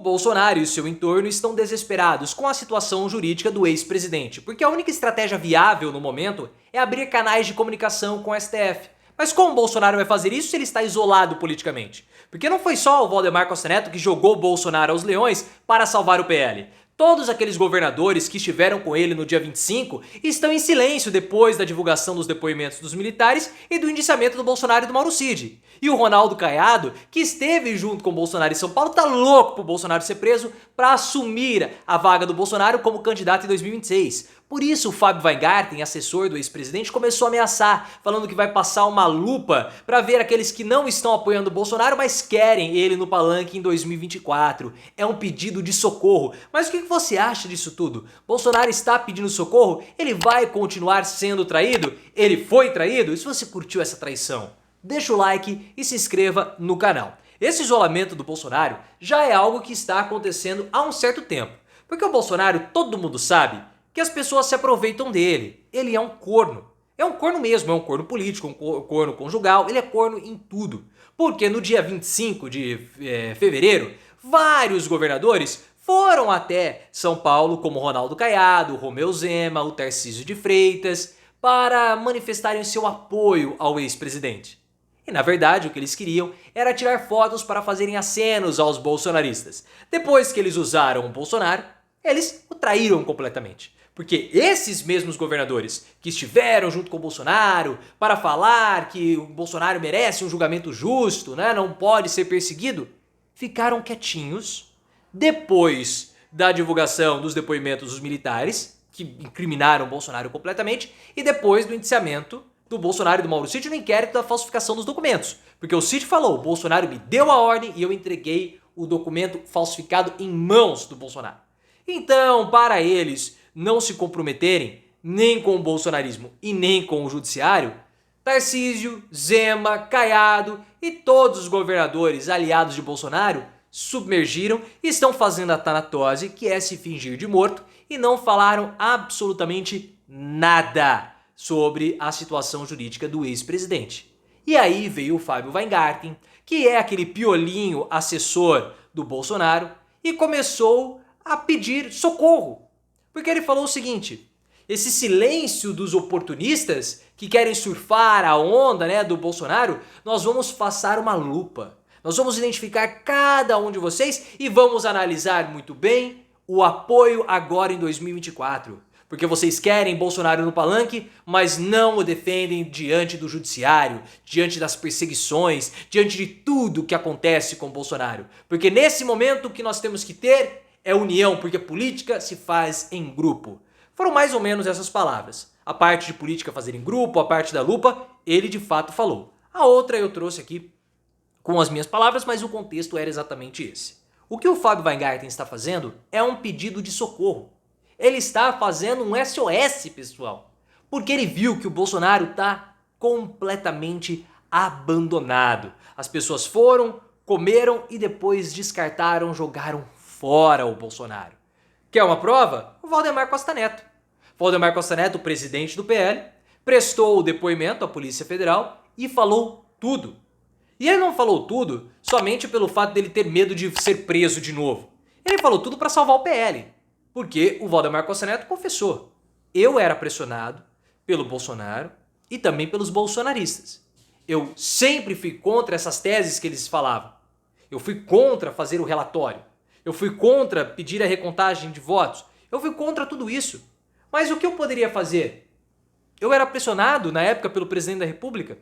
Bolsonaro e o seu entorno estão desesperados com a situação jurídica do ex-presidente, porque a única estratégia viável no momento é abrir canais de comunicação com o STF. Mas como Bolsonaro vai fazer isso se ele está isolado politicamente? Porque não foi só o Valdemar Costa Neto que jogou Bolsonaro aos leões para salvar o PL. Todos aqueles governadores que estiveram com ele no dia 25 estão em silêncio depois da divulgação dos depoimentos dos militares e do indiciamento do Bolsonaro e do Mauro Cid. E o Ronaldo Caiado, que esteve junto com o Bolsonaro em São Paulo, tá louco pro Bolsonaro ser preso para assumir a vaga do Bolsonaro como candidato em 2026. Por isso o Fábio Weingarten, assessor do ex-presidente, começou a ameaçar, falando que vai passar uma lupa para ver aqueles que não estão apoiando o Bolsonaro, mas querem ele no palanque em 2024. É um pedido de socorro. Mas o que você acha disso tudo? Bolsonaro está pedindo socorro? Ele vai continuar sendo traído? Ele foi traído? E se você curtiu essa traição, deixa o like e se inscreva no canal. Esse isolamento do Bolsonaro já é algo que está acontecendo há um certo tempo. Porque o Bolsonaro, todo mundo sabe que as pessoas se aproveitam dele. Ele é um corno. É um corno mesmo, é um corno político, um corno conjugal, ele é corno em tudo. Porque no dia 25 de fevereiro, vários governadores foram até São Paulo, como Ronaldo Caiado, Romeu Zema, o Tarcísio de Freitas, para manifestarem seu apoio ao ex-presidente. E na verdade o que eles queriam era tirar fotos para fazerem acenos aos bolsonaristas. Depois que eles usaram o Bolsonaro, eles o traíram completamente. Porque esses mesmos governadores que estiveram junto com o Bolsonaro para falar que o Bolsonaro merece um julgamento justo, né, não pode ser perseguido, ficaram quietinhos depois da divulgação dos depoimentos dos militares, que incriminaram o Bolsonaro completamente, e depois do indiciamento do Bolsonaro e do Mauro Cid no inquérito da falsificação dos documentos. Porque o Cid falou, o Bolsonaro me deu a ordem e eu entreguei o documento falsificado em mãos do Bolsonaro. Então, para eles não se comprometerem nem com o bolsonarismo e nem com o judiciário, Tarcísio, Zema, Caiado e todos os governadores aliados de Bolsonaro submergiram e estão fazendo a tanatose, que é se fingir de morto, e não falaram absolutamente nada sobre a situação jurídica do ex-presidente. E aí veio o Fábio Weingarten, que é aquele piolinho assessor do Bolsonaro, e começou a pedir socorro. Porque ele falou o seguinte, esse silêncio dos oportunistas que querem surfar a onda, né, do Bolsonaro, nós vamos passar uma lupa. Nós vamos identificar cada um de vocês e vamos analisar muito bem o apoio agora em 2024. Porque vocês querem Bolsonaro no palanque, mas não o defendem diante do judiciário, diante das perseguições, diante de tudo que acontece com Bolsonaro. Porque nesse momento o que nós temos que ter é união, porque política se faz em grupo. Foram mais ou menos essas palavras. A parte de política fazer em grupo, a parte da lupa, ele de fato falou. A outra eu trouxe aqui com as minhas palavras, mas o contexto era exatamente esse. O que o Fábio Weingarten está fazendo é um pedido de socorro. Ele está fazendo um SOS, pessoal. Porque ele viu que o Bolsonaro está completamente abandonado. As pessoas foram, comeram e depois descartaram, jogaram fora o Bolsonaro. Quer uma prova? O Valdemar Costa Neto. Valdemar Costa Neto, o presidente do PL, prestou o depoimento à Polícia Federal e falou tudo. E ele não falou tudo somente pelo fato dele ter medo de ser preso de novo. Ele falou tudo para salvar o PL. Porque o Valdemar Costa Neto confessou. Eu era pressionado pelo Bolsonaro e também pelos bolsonaristas. Eu sempre fui contra essas teses que eles falavam. Eu fui contra fazer o relatório. Eu fui contra pedir a recontagem de votos. Eu fui contra tudo isso. Mas o que eu poderia fazer? Eu era pressionado na época pelo presidente da República.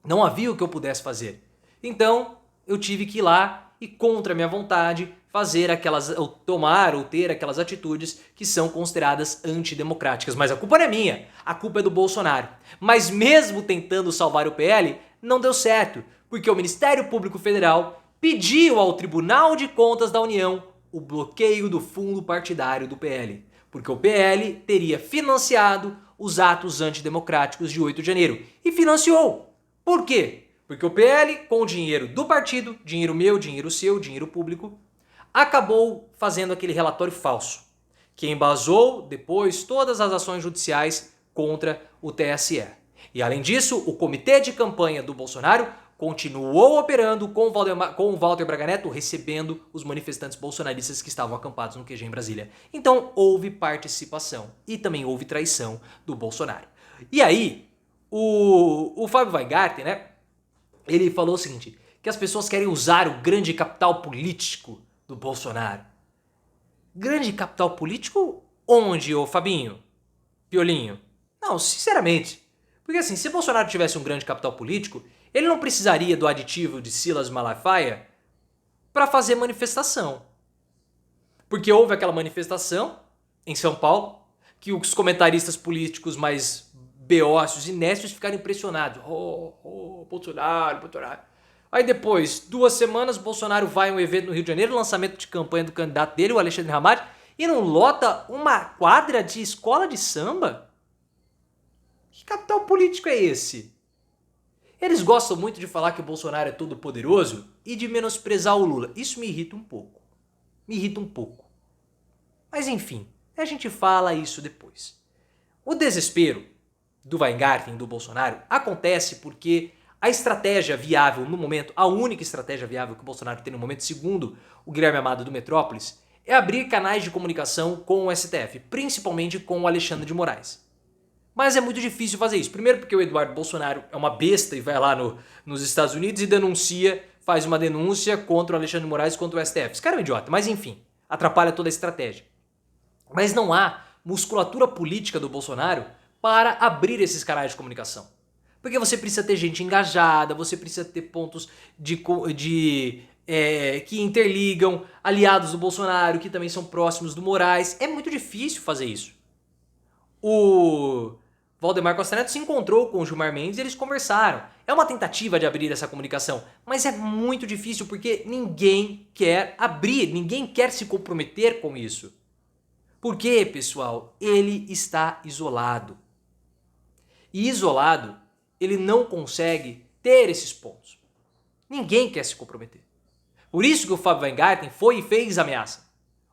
Não havia o que eu pudesse fazer. Então, eu tive que ir lá e, contra a minha vontade, fazer aquelas, ou tomar ou ter aquelas atitudes que são consideradas antidemocráticas. Mas a culpa não é minha, a culpa é do Bolsonaro. Mas mesmo tentando salvar o PL, não deu certo, porque o Ministério Público Federal pediu ao Tribunal de Contas da União o bloqueio do fundo partidário do PL, porque o PL teria financiado os atos antidemocráticos de 8 de janeiro. E financiou. Por quê? Porque o PL, com o dinheiro do partido, dinheiro meu, dinheiro seu, dinheiro público, acabou fazendo aquele relatório falso, que embasou depois todas as ações judiciais contra o TSE. E além disso, o comitê de campanha do Bolsonaro continuou operando com o Walter Braga Neto recebendo os manifestantes bolsonaristas que estavam acampados no QG em Brasília. Então houve participação e também houve traição do Bolsonaro. E aí, o Fábio Weingarten, né, ele falou o seguinte, que as pessoas querem usar o grande capital político do Bolsonaro. Grande capital político onde, ô Fabinho? Piolinho? Não, sinceramente. Porque assim, se Bolsonaro tivesse um grande capital político, ele não precisaria do aditivo de Silas Malafaia para fazer manifestação. Porque houve aquela manifestação em São Paulo, que os comentaristas políticos mais beócios e nécios ficaram impressionados. Bolsonaro. Aí depois, 2 semanas, Bolsonaro vai a um evento no Rio de Janeiro, lançamento de campanha do candidato dele, o Alexandre Ramagem, e não lota uma quadra de escola de samba? Que capital político é esse? Eles gostam muito de falar que o Bolsonaro é todo poderoso e de menosprezar o Lula. Isso me irrita um pouco. Mas enfim, a gente fala isso depois. O desespero do Weingarten, do Bolsonaro, acontece porque a estratégia viável no momento, a única estratégia viável que o Bolsonaro tem no momento, segundo o Guilherme Amado do Metrópolis, é abrir canais de comunicação com o STF, principalmente com o Alexandre de Moraes. Mas é muito difícil fazer isso. Primeiro porque o Eduardo Bolsonaro é uma besta e vai lá nos Estados Unidos e faz uma denúncia contra o Alexandre de Moraes, contra o STF. Esse cara é um idiota, mas enfim, atrapalha toda a estratégia. Mas não há musculatura política do Bolsonaro para abrir esses canais de comunicação. Porque você precisa ter gente engajada, você precisa ter pontos que interligam, aliados do Bolsonaro, que também são próximos do Moraes. É muito difícil fazer isso. O Valdemar Costa Neto se encontrou com o Gilmar Mendes e eles conversaram. É uma tentativa de abrir essa comunicação, mas é muito difícil porque ninguém quer abrir, ninguém quer se comprometer com isso. Porque, pessoal, ele está isolado. E isolado, ele não consegue ter esses pontos. Ninguém quer se comprometer. Por isso que o Fábio Weingarten foi e fez ameaça.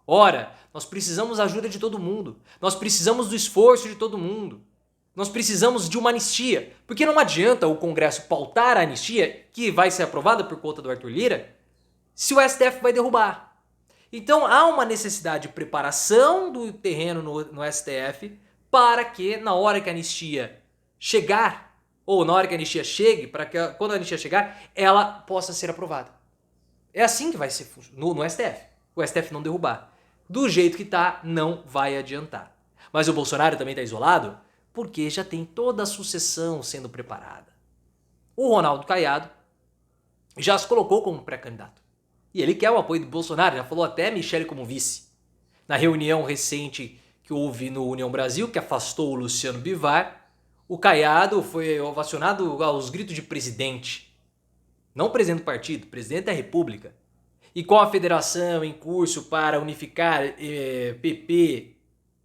Ora, nós precisamos da ajuda de todo mundo. Nós precisamos do esforço de todo mundo. Nós precisamos de uma anistia. Porque não adianta o Congresso pautar a anistia, que vai ser aprovada por conta do Arthur Lira, se o STF vai derrubar. Então há uma necessidade de preparação do terreno no STF para que na hora que a anistia chegar, ou na hora que a anistia chegue, para que quando a anistia chegar, ela possa ser aprovada. É assim que vai ser no STF. O STF não derrubar. Do jeito que tá, não vai adiantar. Mas o Bolsonaro também está isolado porque já tem toda a sucessão sendo preparada. O Ronaldo Caiado já se colocou como pré-candidato. E ele quer o apoio do Bolsonaro, já falou até Michele como vice. Na reunião recente que houve no União Brasil, que afastou o Luciano Bivar, o Caiado foi ovacionado aos gritos de presidente. Não presidente do partido, presidente da República. E com a federação em curso para unificar PP,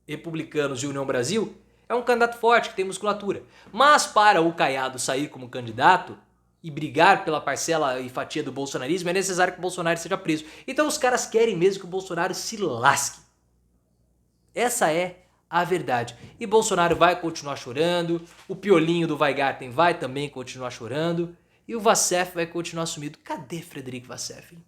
Republicanos e União Brasil, é um candidato forte que tem musculatura. Mas para o Caiado sair como candidato e brigar pela parcela e fatia do bolsonarismo, é necessário que o Bolsonaro seja preso. Então os caras querem mesmo que o Bolsonaro se lasque. Essa é a verdade. E Bolsonaro vai continuar chorando, o piolinho do Weingarten vai também continuar chorando, e o Wassef vai continuar sumido. Cadê Frederico Wassef, hein?